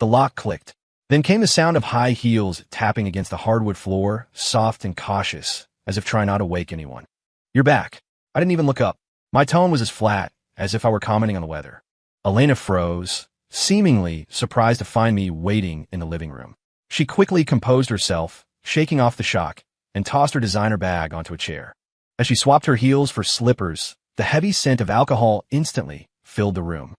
The lock clicked. Then came the sound of high heels tapping against the hardwood floor, soft and cautious, as if trying not to wake anyone. "You're back." I didn't even look up. My tone was as flat as if I were commenting on the weather. Elena froze, seemingly surprised to find me waiting in the living room. She quickly composed herself, shaking off the shock, and tossed her designer bag onto a chair. As she swapped her heels for slippers, the heavy scent of alcohol instantly filled the room.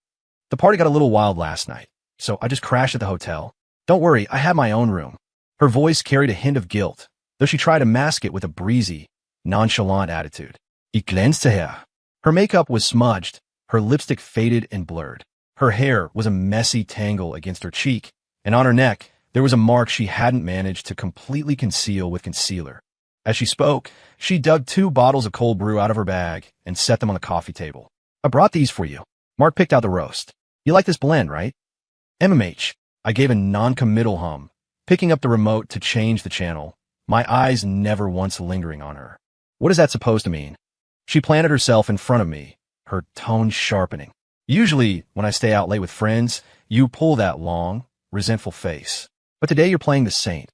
"The party got a little wild last night, so I just crashed at the hotel. Don't worry, I had my own room." Her voice carried a hint of guilt, though she tried to mask it with a breezy, nonchalant attitude. "Ich glänzte her." Her makeup was smudged, her lipstick faded and blurred. Her hair was a messy tangle against her cheek, and on her neck, there was a mark she hadn't managed to completely conceal with concealer. As she spoke, she dug 2 bottles of cold brew out of her bag and set them on the coffee table. "I brought these for you." Mark picked out the roast. "You like this blend, right?" "MMH." I gave a non-committal hum, picking up the remote to change the channel, my eyes never once lingering on her. "What is that supposed to mean?" She planted herself in front of me, her tone sharpening. "Usually, when I stay out late with friends, you pull that long, resentful face. But today you're playing the saint."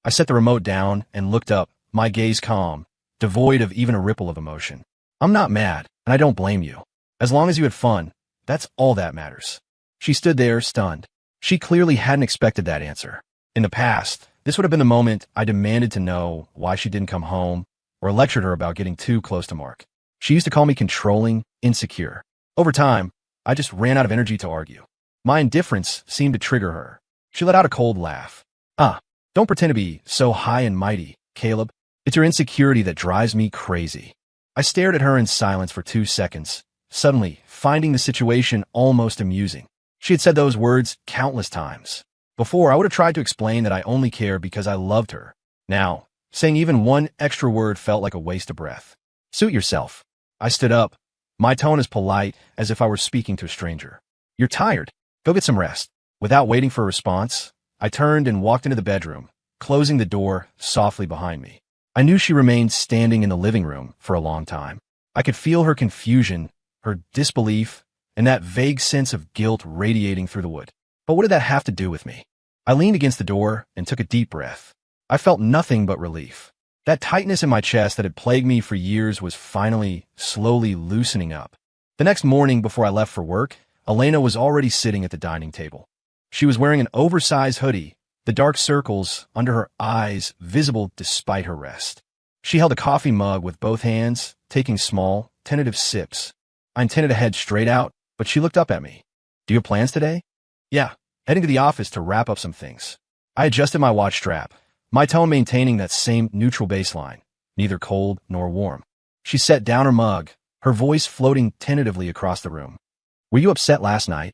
I set the remote down and looked up, my gaze calm, devoid of even a ripple of emotion. "I'm not mad, and I don't blame you. As long as you had fun, that's all that matters." She stood there, stunned. She clearly hadn't expected that answer. In the past, this would have been the moment I demanded to know why she didn't come home, or lectured her about getting too close to Mark. She used to call me controlling, insecure. Over time, I just ran out of energy to argue. My indifference seemed to trigger her. She let out a cold laugh. Don't pretend to be so high and mighty, Caleb. It's your insecurity that drives me crazy." I stared at her in silence for 2 seconds, suddenly finding the situation almost amusing. She had said those words countless times. Before, I would have tried to explain that I only cared because I loved her. Now, saying even one extra word felt like a waste of breath. "Suit yourself." I stood up, my tone as polite as if I were speaking to a stranger. "You're tired. Go get some rest." Without waiting for a response, I turned and walked into the bedroom, closing the door softly behind me. I knew she remained standing in the living room for a long time. I could feel her confusion, her disbelief, and that vague sense of guilt radiating through the wood. But what did that have to do with me? I leaned against the door and took a deep breath. I felt nothing but relief. That tightness in my chest that had plagued me for years was finally, slowly loosening up. The next morning before I left for work, Elena was already sitting at the dining table. She was wearing an oversized hoodie, the dark circles under her eyes visible despite her rest. She held a coffee mug with both hands, taking small, tentative sips. I intended to head straight out, but she looked up at me. "Do you have plans today?" "Yeah, heading to the office to wrap up some things." I adjusted my watch strap, my tone maintaining that same neutral baseline, neither cold nor warm. She set down her mug, her voice floating tentatively across the room. "Were you upset last night?"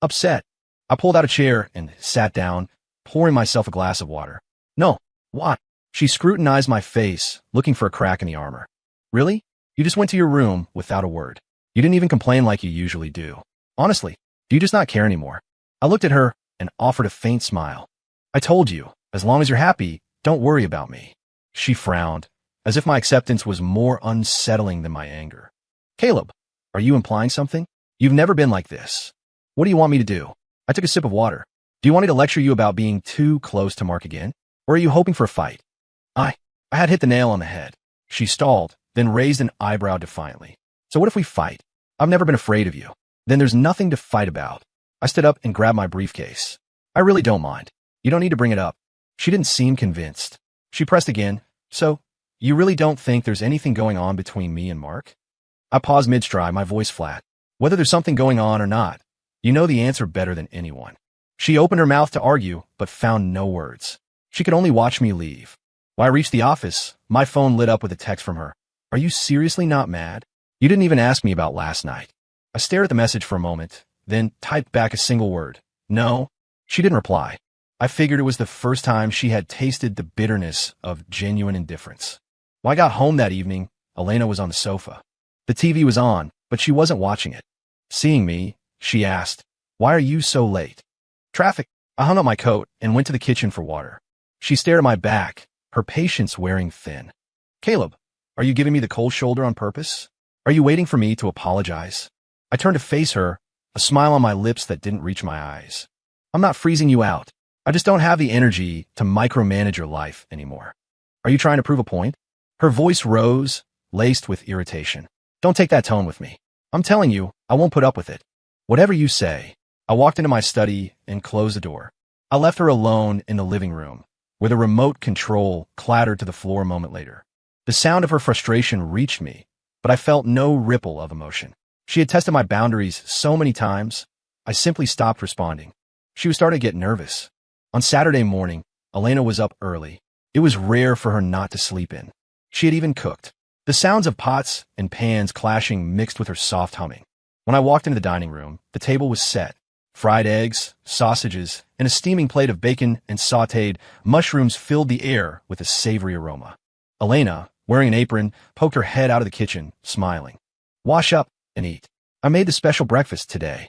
"Upset?" I pulled out a chair and sat down, pouring myself a glass of water. "No. Why?" She scrutinized my face, looking for a crack in the armor. "Really? You just went to your room without a word. You didn't even complain like you usually do. Honestly, do you just not care anymore?" I looked at her and offered a faint smile. "I told you, as long as you're happy, don't worry about me." She frowned, as if my acceptance was more unsettling than my anger. "Caleb, are you implying something? You've never been like this. What do you want me to do?" I took a sip of water. "Do you want me to lecture you about being too close to Mark again? Or are you hoping for a fight?" I had hit the nail on the head. She stalled, then raised an eyebrow defiantly. "So what if we fight? I've never been afraid of you." "Then there's nothing to fight about." I stood up and grabbed my briefcase. "I really don't mind. You don't need to bring it up." She didn't seem convinced. She pressed again. "So, you really don't think there's anything going on between me and Mark?" I paused mid-stride, my voice flat. "Whether there's something going on or not, you know the answer better than anyone." She opened her mouth to argue, but found no words. She could only watch me leave. When I reached the office, my phone lit up with a text from her. "Are you seriously not mad? You didn't even ask me about last night." I stared at the message for a moment, then typed back a single word. "No." She didn't reply. I figured it was the first time she had tasted the bitterness of genuine indifference. When I got home that evening, Elena was on the sofa. The TV was on, but she wasn't watching it. Seeing me, she asked, "Why are you so late?" "Traffic." I hung up my coat and went to the kitchen for water. She stared at my back, her patience wearing thin. "Caleb, are you giving me the cold shoulder on purpose? Are you waiting for me to apologize?" I turned to face her, a smile on my lips that didn't reach my eyes. I'm not freezing you out. I just don't have the energy to micromanage your life anymore. Are you trying to prove a point? Her voice rose, laced with irritation. Don't take that tone with me. I'm telling you, I won't put up with it. Whatever you say. I walked into my study and closed the door. I left her alone in the living room, where the remote control clattered to the floor a moment later. The sound of her frustration reached me, but I felt no ripple of emotion. She had tested my boundaries so many times, I simply stopped responding. She was starting to get nervous. On Saturday morning, Elena was up early. It was rare for her not to sleep in. She had even cooked. The sounds of pots and pans clashing mixed with her soft humming. When I walked into the dining room, the table was set. Fried eggs, sausages, and a steaming plate of bacon and sautéed mushrooms filled the air with a savory aroma. Elena, wearing an apron, poked her head out of the kitchen, smiling. Wash up and eat. I made the special breakfast today.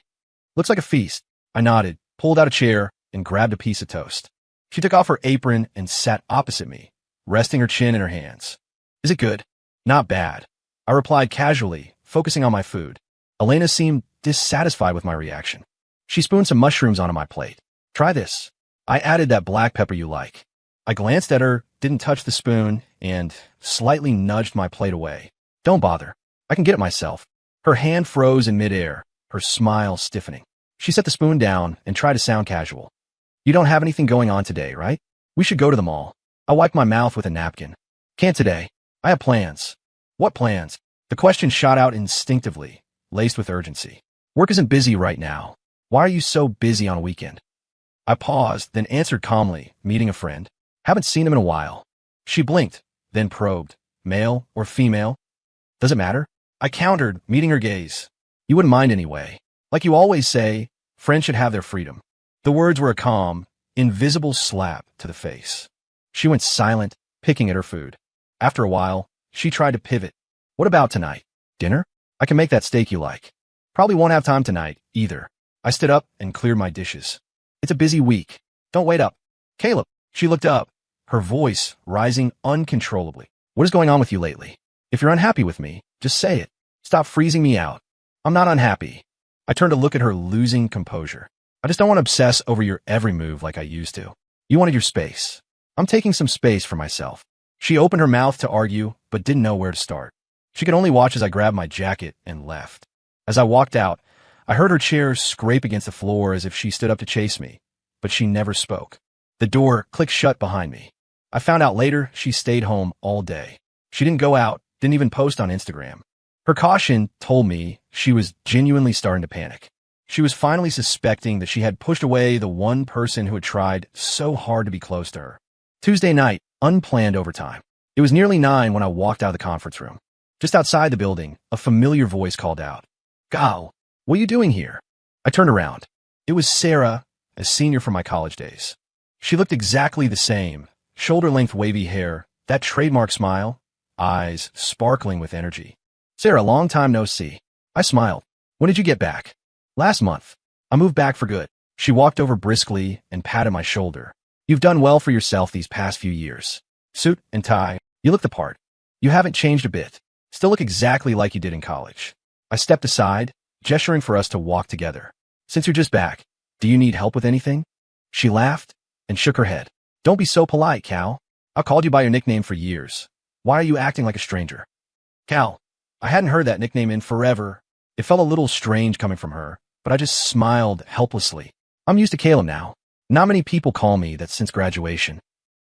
Looks like a feast. I nodded, pulled out a chair, and grabbed a piece of toast. She took off her apron and sat opposite me, resting her chin in her hands. Is it good? Not bad. I replied casually, focusing on my food. Elena seemed dissatisfied with my reaction. She spooned some mushrooms onto my plate. Try this. I added that black pepper you like. I glanced at her, didn't touch the spoon, and slightly nudged my plate away. Don't bother. I can get it myself. Her hand froze in midair, her smile stiffening. She set the spoon down and tried to sound casual. You don't have anything going on today, right? We should go to the mall. I wiped my mouth with a napkin. Can't today. I have plans. What plans? The question shot out instinctively, laced with urgency. Work isn't busy right now. Why are you so busy on a weekend? I paused, then answered calmly, meeting a friend. Haven't seen him in a while. She blinked, then probed. Male or female? Does it matter? I countered, meeting her gaze. You wouldn't mind anyway. Like you always say, friends should have their freedom. The words were a calm, invisible slap to the face. She went silent, picking at her food. After a while, she tried to pivot. What about tonight? Dinner? I can make that steak you like. Probably won't have time tonight, either. I stood up and cleared my dishes. It's a busy week. Don't wait up. Caleb. She looked up, her voice rising uncontrollably. What is going on with you lately? If you're unhappy with me, just say it. Stop freezing me out. I'm not unhappy. I turned to look at her, losing composure. I just don't want to obsess over your every move like I used to. You wanted your space. I'm taking some space for myself. She opened her mouth to argue, but didn't know where to start. She could only watch as I grabbed my jacket and left. As I walked out, I heard her chair scrape against the floor as if she stood up to chase me, but she never spoke. The door clicked shut behind me. I found out later she stayed home all day. She didn't go out, didn't even post on Instagram. Her caution told me she was genuinely starting to panic. She was finally suspecting that she had pushed away the one person who had tried so hard to be close to her. Tuesday night, unplanned overtime. It was nearly 9 when I walked out of the conference room. Just outside the building, a familiar voice called out, Gal, what are you doing here? I turned around. It was Sarah, a senior from my college days. She looked exactly the same, shoulder-length wavy hair, that trademark smile, eyes sparkling with energy. Sarah, long time no see. I smiled. When did you get back? Last month. I moved back for good. She walked over briskly and patted my shoulder. You've done well for yourself these past few years. Suit and tie, you look the part. You haven't changed a bit. Still look exactly like you did in college. I stepped aside, gesturing for us to walk together. Since you're just back, do you need help with anything? She laughed and shook her head. Don't be so polite, Cal. I've called you by your nickname for years. Why are you acting like a stranger? Cal. I hadn't heard that nickname in forever. It felt a little strange coming from her, but I just smiled helplessly. I'm used to Caleb now. Not many people call me that since graduation.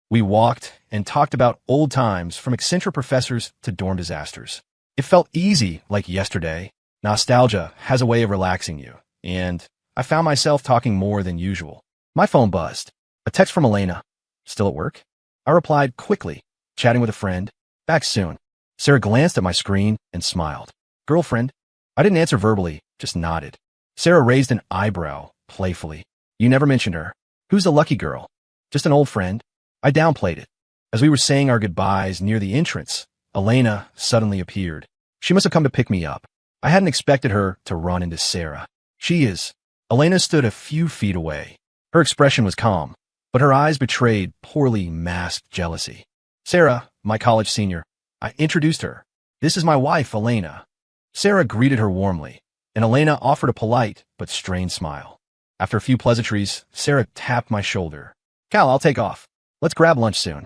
We walked and talked about old times, from eccentric professors to dorm disasters. It felt easy, like yesterday. Nostalgia has a way of relaxing you, and I found myself talking more than usual. My phone buzzed. A text from Elena. Still at work? I replied quickly, chatting with a friend. Back soon. Sarah glanced at my screen and smiled. Girlfriend? I didn't answer verbally, just nodded. Sarah raised an eyebrow, playfully. You never mentioned her. Who's the lucky girl? Just an old friend. I downplayed it. As we were saying our goodbyes near the entrance, Elena suddenly appeared. She must have come to pick me up. I hadn't expected her to run into Sarah. She is. Elena stood a few feet away. Her expression was calm, but her eyes betrayed poorly masked jealousy. Sarah, my college senior. I introduced her. This is my wife, Elena. Sarah greeted her warmly, and Elena offered a polite but strained smile. After a few pleasantries, Sarah tapped my shoulder. Cal, I'll take off. Let's grab lunch soon.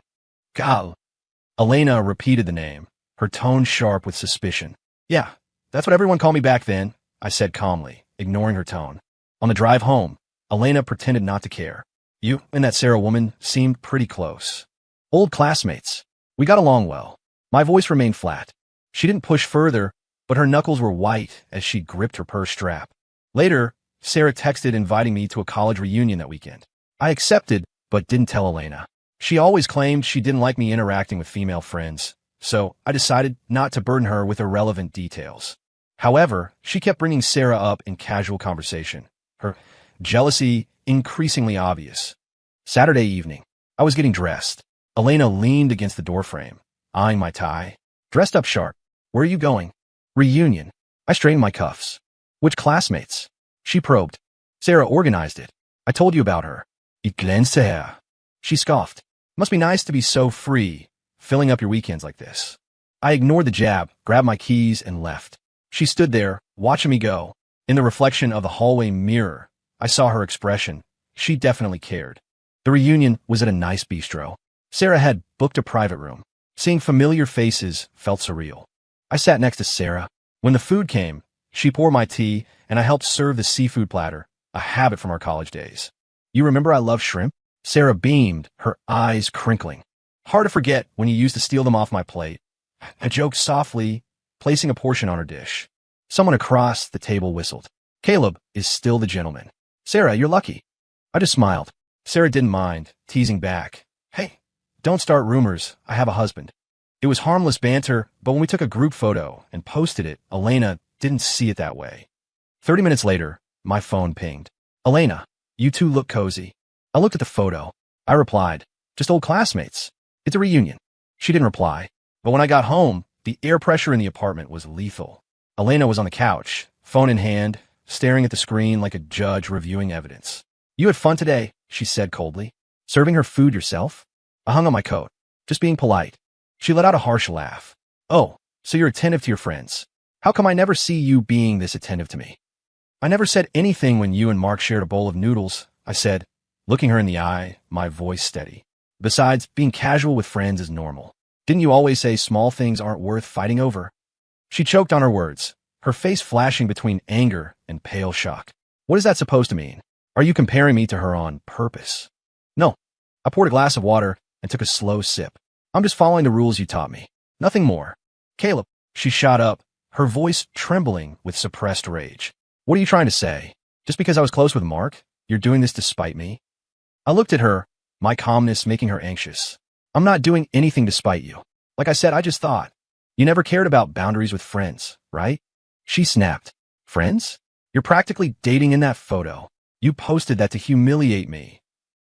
Cal. Elena repeated the name, her tone sharp with suspicion. Yeah, that's what everyone called me back then, I said calmly, ignoring her tone. On the drive home, Elena pretended not to care. You and that Sarah woman seemed pretty close. Old classmates. We got along well. My voice remained flat. She didn't push further, but her knuckles were white as she gripped her purse strap. Later, Sarah texted inviting me to a college reunion that weekend. I accepted, but didn't tell Elena. She always claimed she didn't like me interacting with female friends, so I decided not to burden her with irrelevant details. However, she kept bringing Sarah up in casual conversation, her jealousy increasingly obvious. Saturday evening, I was getting dressed. Elena leaned against the doorframe, eyeing my tie. Dressed up sharp. Where are you going? Reunion. I straightened my cuffs. Which classmates? She probed. Sarah organized it. I told you about her. It glänzte her. She scoffed. Must be nice to be so free, filling up your weekends like this. I ignored the jab, grabbed my keys, and left. She stood there, watching me go. In the reflection of the hallway mirror, I saw her expression. She definitely cared. The reunion was at a nice bistro. Sarah had booked a private room. Seeing familiar faces felt surreal. I sat next to Sarah. When the food came, she poured my tea, and I helped serve the seafood platter, a habit from our college days. You remember I love shrimp? Sarah beamed, her eyes crinkling. Hard to forget when you used to steal them off my plate. I joked softly, placing a portion on her dish. Someone across the table whistled. Caleb is still the gentleman. Sarah, you're lucky. I just smiled. Sarah didn't mind, teasing back. Hey, don't start rumors. I have a husband. It was harmless banter, but when we took a group photo and posted it, Elena didn't see it that way. 30 minutes later, my phone pinged. Elena, you two look cozy. I looked at the photo. I replied, just old classmates. It's a reunion. She didn't reply. But when I got home, the air pressure in the apartment was lethal. Elena was on the couch, phone in hand, staring at the screen like a judge reviewing evidence. You had fun today, she said coldly. Serving her food yourself? I hung on my coat, just being polite. She let out a harsh laugh. Oh, so you're attentive to your friends. How come I never see you being this attentive to me? I never said anything when you and Mark shared a bowl of noodles, I said, looking her in the eye, my voice steady. Besides, being casual with friends is normal. Didn't you always say small things aren't worth fighting over? She choked on her words, her face flashing between anger and pale shock. What is that supposed to mean? Are you comparing me to her on purpose? No. I poured a glass of water and took a slow sip. I'm just following the rules you taught me. Nothing more. Caleb, she shot up, her voice trembling with suppressed rage. What are you trying to say? Just because I was close with Mark, you're doing this to spite me? I looked at her, my calmness making her anxious. I'm not doing anything to spite you. Like I said, I just thought. You never cared about boundaries with friends, right? She snapped. Friends? You're practically dating in that photo. You posted that to humiliate me.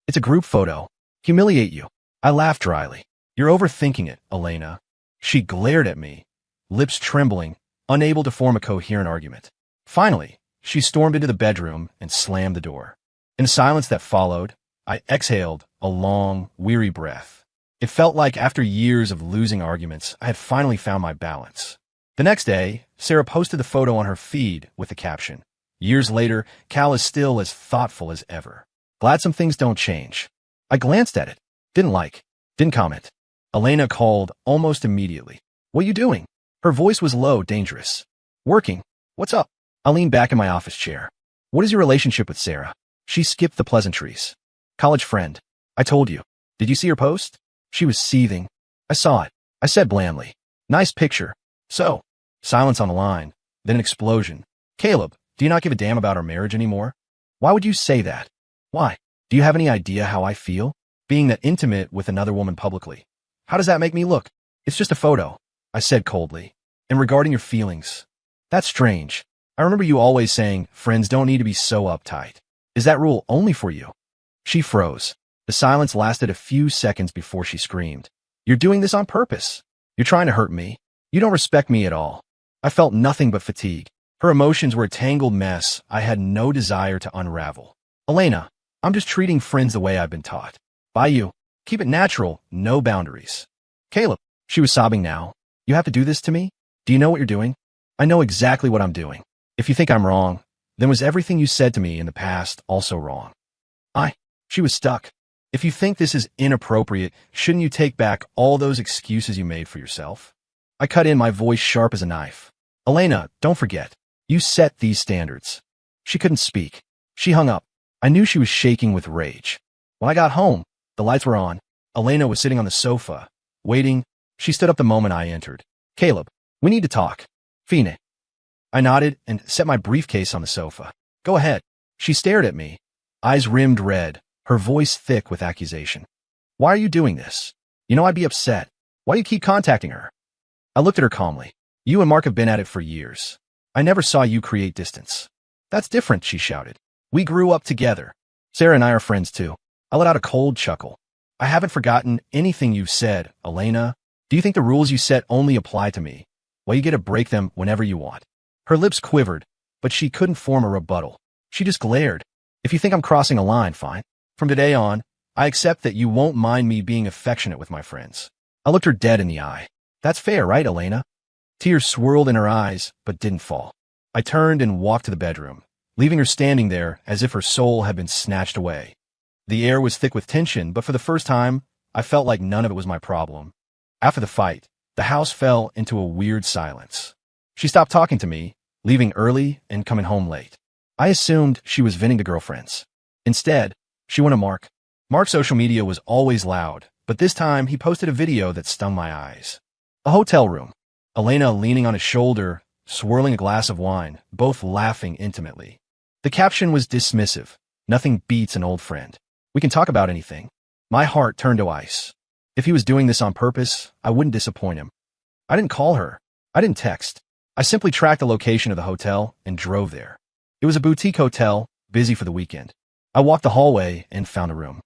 It's a group photo. Humiliate you. I laughed dryly. You're overthinking it, Elena. She glared at me, lips trembling, unable to form a coherent argument. Finally, she stormed into the bedroom and slammed the door. In the silence that followed, I exhaled a long, weary breath. It felt like after years of losing arguments, I had finally found my balance. The next day, Sarah posted the photo on her feed with the caption, Years later, Cal is still as thoughtful as ever. Glad some things don't change. I glanced at it. Didn't comment. Elena called almost immediately. What are you doing? Her voice was low, dangerous. Working. What's up? I leaned back in my office chair. What is your relationship with Sarah? She skipped the pleasantries. College friend. I told you. Did you see her post? She was seething. I saw it. I said blandly. Nice picture. So, silence on the line, then an explosion. Caleb, do you not give a damn about our marriage anymore? Why would you say that? Why? Do you have any idea how I feel? Being that intimate with another woman publicly. How does that make me look? It's just a photo, I said coldly. And regarding your feelings, that's strange. I remember you always saying friends don't need to be so uptight. Is that rule only for you? She froze. The silence lasted a few seconds before she screamed. You're doing this on purpose. You're trying to hurt me. You don't respect me at all. I felt nothing but fatigue. Her emotions were a tangled mess I had no desire to unravel. Elena, I'm just treating friends the way I've been taught. By you. Keep it natural, no boundaries. Caleb, she was sobbing now. You have to do this to me? Do you know what you're doing? I know exactly what I'm doing. If you think I'm wrong, Then was everything you said to me in the past also wrong? She was stuck. If you think this is inappropriate, shouldn't you take back all those excuses you made for yourself? I cut in, my voice sharp as a knife. Elena, don't forget. You set these standards. She couldn't speak. She hung up. I knew she was shaking with rage. When I got home, the lights were on. Elena was sitting on the sofa, waiting. She stood up the moment I entered. Caleb, we need to talk. Fine. I nodded and set my briefcase on the sofa. Go ahead. She stared at me, eyes rimmed red, her voice thick with accusation. Why are you doing this? You know I'd be upset. Why do you keep contacting her? I looked at her calmly. You and Mark have been at it for years. I never saw you create distance. That's different, she shouted. We grew up together. Sarah and I are friends too. I let out a cold chuckle. I haven't forgotten anything you've said, Elena. Do you think the rules you set only apply to me? Well, you get to break them whenever you want. Her lips quivered, but she couldn't form a rebuttal. She just glared. If you think I'm crossing a line, fine. From today on, I accept that you won't mind me being affectionate with my friends. I looked her dead in the eye. That's fair, right, Elena? Tears swirled in her eyes, but didn't fall. I turned and walked to the bedroom, leaving her standing there as if her soul had been snatched away. The air was thick with tension, but for the first time, I felt like none of it was my problem. After the fight, the house fell into a weird silence. She stopped talking to me, leaving early and coming home late. I assumed she was venting to girlfriends. Instead, she went to Mark. Mark's social media was always loud, but this time he posted a video that stung my eyes. A hotel room. Elena leaning on his shoulder, swirling a glass of wine, both laughing intimately. The caption was dismissive. Nothing beats an old friend. We can talk about anything. My heart turned to ice. If he was doing this on purpose, I wouldn't disappoint him. I didn't call her. I didn't text. I simply tracked the location of the hotel and drove there. It was a boutique hotel, busy for the weekend. I walked the hallway and found a room.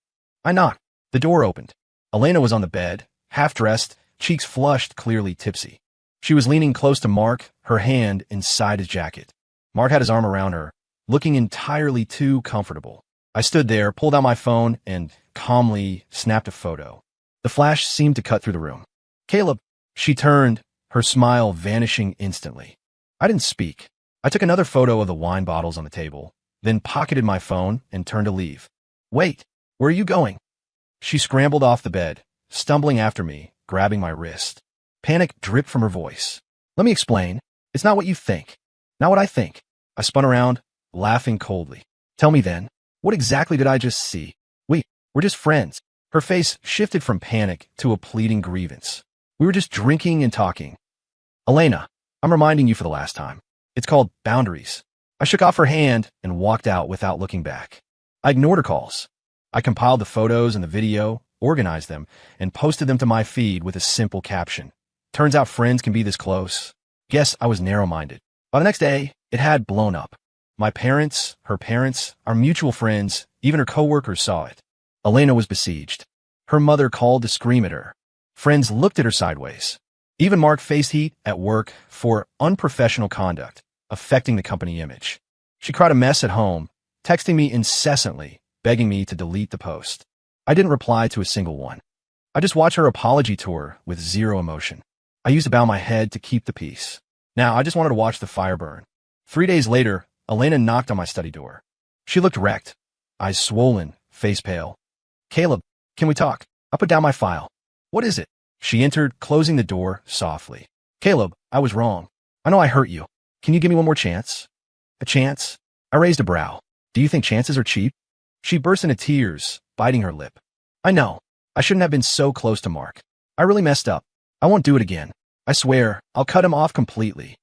I knocked. The door opened. Elena was on the bed, half-dressed, cheeks flushed, clearly tipsy. She was leaning close to Mark, her hand inside his jacket. Mark had his arm around her, looking entirely too comfortable. I stood there, pulled out my phone, and calmly snapped a photo. The flash seemed to cut through the room. Caleb, she turned, her smile vanishing instantly. I didn't speak. I took another photo of the wine bottles on the table, then pocketed my phone and turned to leave. Wait, where are you going? She scrambled off the bed, stumbling after me, grabbing my wrist. Panic dripped from her voice. Let me explain. It's not what you think. Not what I think. I spun around, laughing coldly. Tell me then, what exactly did I just see? We're just friends. Her face shifted from panic to a pleading grievance. We were just drinking and talking. Elena, I'm reminding you for the last time. It's called boundaries. I shook off her hand and walked out without looking back. I ignored her calls. I compiled the photos and the video, organized them, and posted them to my feed with a simple caption. Turns out friends can be this close. Guess I was narrow-minded. By the next day, it had blown up. My parents, her parents, our mutual friends, even her coworkers saw it. Elena was besieged. Her mother called to scream at her. Friends looked at her sideways. Even Mark faced heat at work for unprofessional conduct, affecting the company image. She cried a mess at home, texting me incessantly, begging me to delete the post. I didn't reply to a single one. I just watched her apology tour with zero emotion. I used to bow my head to keep the peace. Now I just wanted to watch the fire burn. 3 days later, Elena knocked on my study door. She looked wrecked, eyes swollen, face pale. Caleb, can we talk? I put down my file. What is it? She entered, closing the door softly. Caleb, I was wrong. I know I hurt you. Can you give me one more chance? A chance? I raised a brow. Do you think chances are cheap? She burst into tears, biting her lip. I know. I shouldn't have been so close to Mark. I really messed up. I won't do it again. I swear, I'll cut him off completely.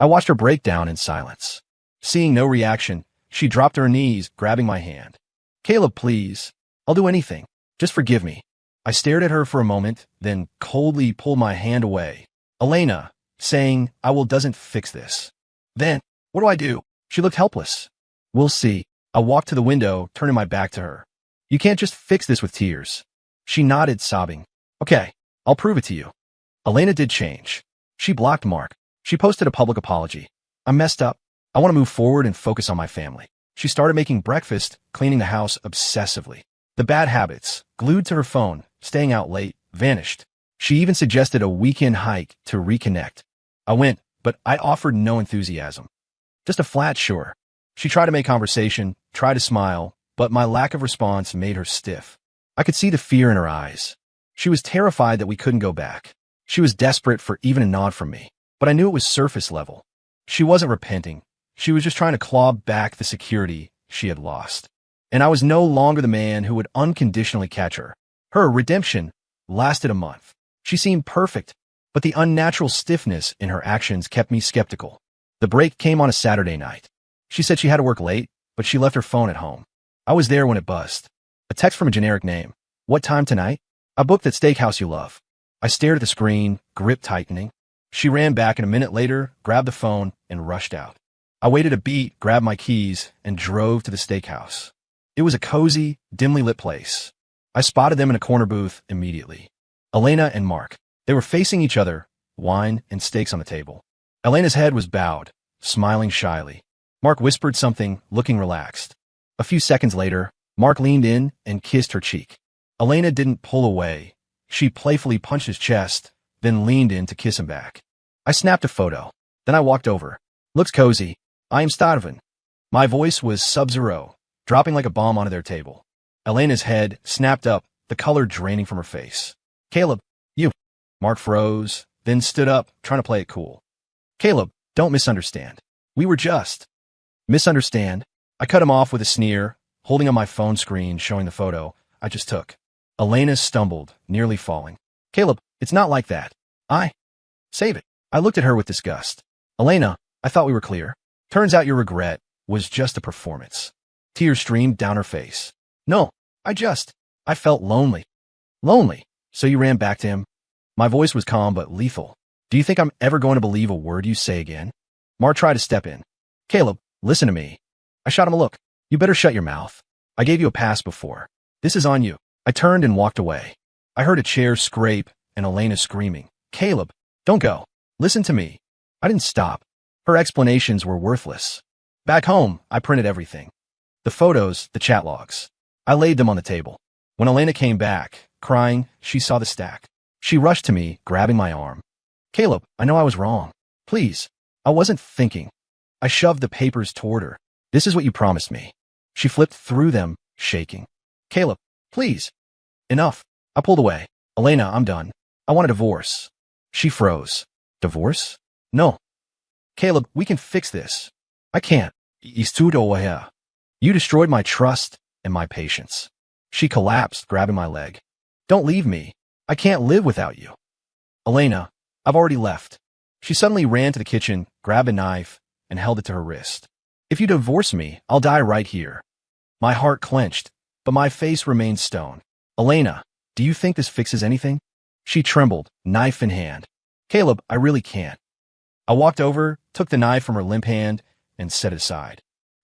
I watched her break down in silence. Seeing no reaction, she dropped to her knees, grabbing my hand. Caleb, please. I'll do anything. Just forgive me. I stared at her for a moment, then coldly pulled my hand away. Elena, saying, I will doesn't fix this. Then, what do I do? She looked helpless. We'll see. I walked to the window, turning my back to her. You can't just fix this with tears. She nodded, sobbing. Okay, I'll prove it to you. Elena did change. She blocked Mark. She posted a public apology. I messed up. I want to move forward and focus on my family. She started making breakfast, cleaning the house obsessively. The bad habits, glued to her phone, staying out late, vanished. She even suggested a weekend hike to reconnect. I went, but I offered no enthusiasm. Just a flat sure. She tried to make conversation, tried to smile, but my lack of response made her stiff. I could see the fear in her eyes. She was terrified that we couldn't go back. She was desperate for even a nod from me, but I knew it was surface level. She wasn't repenting. She was just trying to claw back the security she had lost. And I was no longer the man who would unconditionally catch her. Her redemption lasted a month. She seemed perfect, but the unnatural stiffness in her actions kept me skeptical. The break came on a Saturday night. She said she had to work late, but she left her phone at home. I was there when it buzzed. A text from a generic name. What time tonight? I booked that steakhouse you love. I stared at the screen, grip tightening. She ran back and a minute later, grabbed the phone and rushed out. I waited a beat, grabbed my keys, and drove to the steakhouse. It was a cozy, dimly lit place. I spotted them in a corner booth immediately. Elena and Mark. They were facing each other, wine and steaks on the table. Elena's head was bowed, smiling shyly. Mark whispered something, looking relaxed. A few seconds later, Mark leaned in and kissed her cheek. Elena didn't pull away. She playfully punched his chest, then leaned in to kiss him back. I snapped a photo. Then I walked over. Looks cozy. I am starving. My voice was sub-zero, dropping like a bomb onto their table. Elena's head snapped up, the color draining from her face. Caleb, you. Mark froze, then stood up, trying to play it cool. Caleb, don't misunderstand. We were just. Misunderstand? I cut him off with a sneer, holding on my phone screen showing the photo I just took. Elena stumbled, nearly falling. Caleb, it's not like that. Save it. I looked at her with disgust. Elena, I thought we were clear. Turns out your regret was just a performance. Tears streamed down her face. No, I felt lonely. Lonely. So you ran back to him? My voice was calm but lethal. Do you think I'm ever going to believe a word you say again? Mark tried to step in. Caleb, listen to me. I shot him a look. You better shut your mouth. I gave you a pass before. This is on you. I turned and walked away. I heard a chair scrape and Elena screaming. Caleb, don't go. Listen to me. I didn't stop. Her explanations were worthless. Back home, I printed everything. The photos, the chat logs. I laid them on the table. When Elena came back, crying, she saw the stack. She rushed to me, grabbing my arm. Caleb, I know I was wrong. Please. I wasn't thinking. I shoved the papers toward her. This is what you promised me. She flipped through them, shaking. Caleb, please. Enough. I pulled away. Elena, I'm done. I want a divorce. She froze. Divorce? No. Caleb, we can fix this. I can't. You destroyed my trust and my patience. She collapsed, grabbing my leg. Don't leave me. I can't live without you. Elena, I've already left. She suddenly ran to the kitchen, grabbed a knife, and held it to her wrist. If you divorce me, I'll die right here. My heart clenched, but my face remained stone. Elena, do you think this fixes anything? She trembled, knife in hand. Caleb, I really can't. I walked over, took the knife from her limp hand, and set it aside.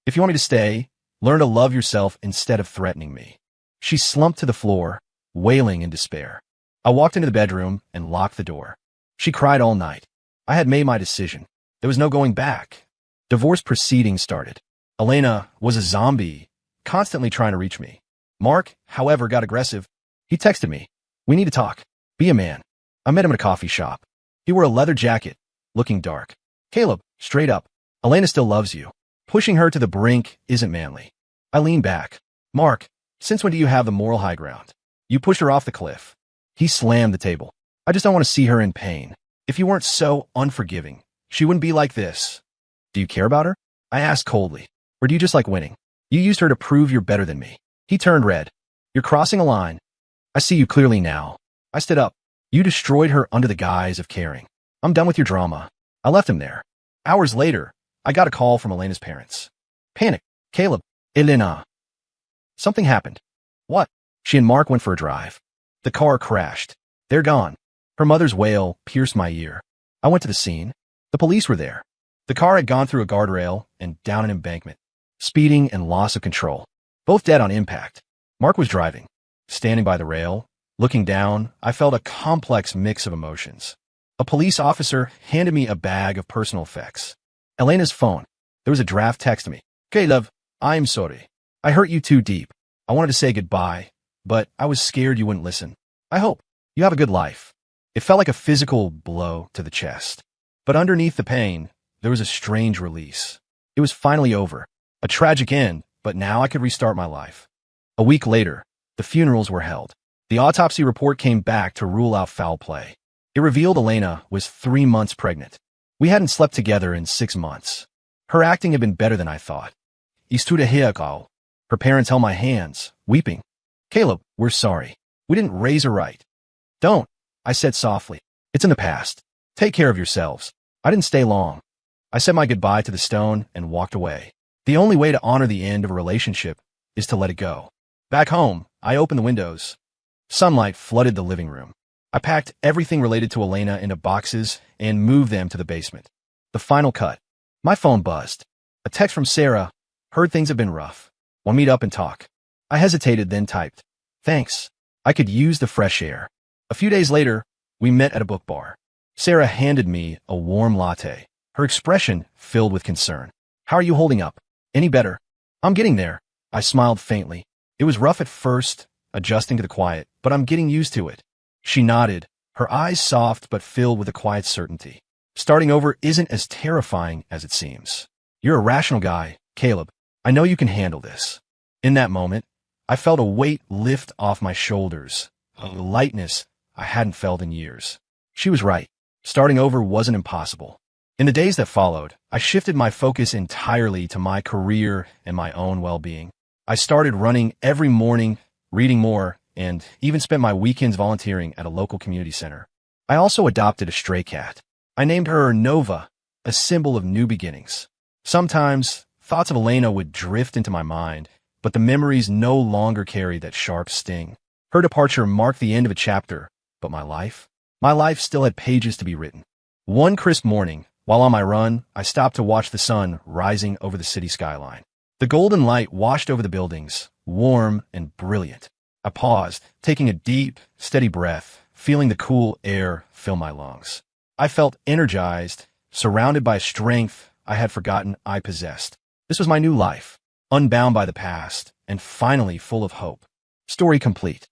If you want me to stay, learn to love yourself instead of threatening me. She slumped to the floor, wailing in despair. I walked into the bedroom and locked the door. She cried all night. I had made my decision. There was no going back. Divorce proceedings started. Elena was a zombie, constantly trying to reach me. Mark, however, got aggressive. He texted me. We need to talk. Be a man. I met him at a coffee shop. He wore a leather jacket, looking dark. Caleb, straight up. Elena still loves you. Pushing her to the brink isn't manly. I leaned back. Mark, since when do you have the moral high ground? You pushed her off the cliff. He slammed the table. I just don't want to see her in pain. If you weren't so unforgiving, she wouldn't be like this. Do you care about her? I asked coldly. Or do you just like winning? You used her to prove you're better than me. He turned red. You're crossing a line. I see you clearly now. I stood up. You destroyed her under the guise of caring. I'm done with your drama. I left him there. Hours later, I got a call from Elena's parents. Panic. Caleb. Elena. Something happened. What? She and Mark went for a drive. The car crashed. They're gone. Her mother's wail pierced my ear. I went to the scene. The police were there. The car had gone through a guardrail and down an embankment. Speeding and loss of control. Both dead on impact. Mark was driving. Standing by the rail, looking down, I felt a complex mix of emotions. A police officer handed me a bag of personal effects. Elena's phone. There was a draft text to me. Caleb, I'm sorry. I hurt you too deep. I wanted to say goodbye, but I was scared you wouldn't listen. I hope you have a good life. It felt like a physical blow to the chest. But underneath the pain, there was a strange release. It was finally over. A tragic end, but now I could restart my life. A week later, the funerals were held. The autopsy report came back to rule out foul play. It revealed Elena was 3 months pregnant. We hadn't slept together in 6 months. Her acting had been better than I thought. Istuda hiakal. Her parents held my hands, weeping. Caleb, we're sorry. We didn't raise her right. Don't, I said softly. It's in the past. Take care of yourselves. I didn't stay long. I said my goodbye to the stone and walked away. The only way to honor the end of a relationship is to let it go. Back home, I opened the windows. Sunlight flooded the living room. I packed everything related to Elena into boxes and moved them to the basement. The final cut. My phone buzzed. A text from Sarah. Heard things have been rough. Want to meet up and talk. I hesitated, then typed. Thanks. I could use the fresh air. A few days later, we met at a book bar. Sarah handed me a warm latte, her expression filled with concern. How are you holding up? Any better? I'm getting there. I smiled faintly. It was rough at first, adjusting to the quiet, but I'm getting used to it. She nodded, her eyes soft but filled with a quiet certainty. Starting over isn't as terrifying as it seems. You're a rational guy, Caleb. I know you can handle this. In that moment, I felt a weight lift off my shoulders, a lightness I hadn't felt in years. She was right. Starting over wasn't impossible. In the days that followed, I shifted my focus entirely to my career and my own well-being. I started running every morning, reading more, and even spent my weekends volunteering at a local community center. I also adopted a stray cat. I named her Nova, a symbol of new beginnings. Sometimes, thoughts of Elena would drift into my mind, but the memories no longer carried that sharp sting. Her departure marked the end of a chapter, but my life still had pages to be written. One crisp morning, while on my run, I stopped to watch the sun rising over the city skyline. The golden light washed over the buildings, warm and brilliant. I paused, taking a deep, steady breath, feeling the cool air fill my lungs. I felt energized, surrounded by a strength I had forgotten I possessed. This was my new life, unbound by the past, and finally full of hope. Story complete.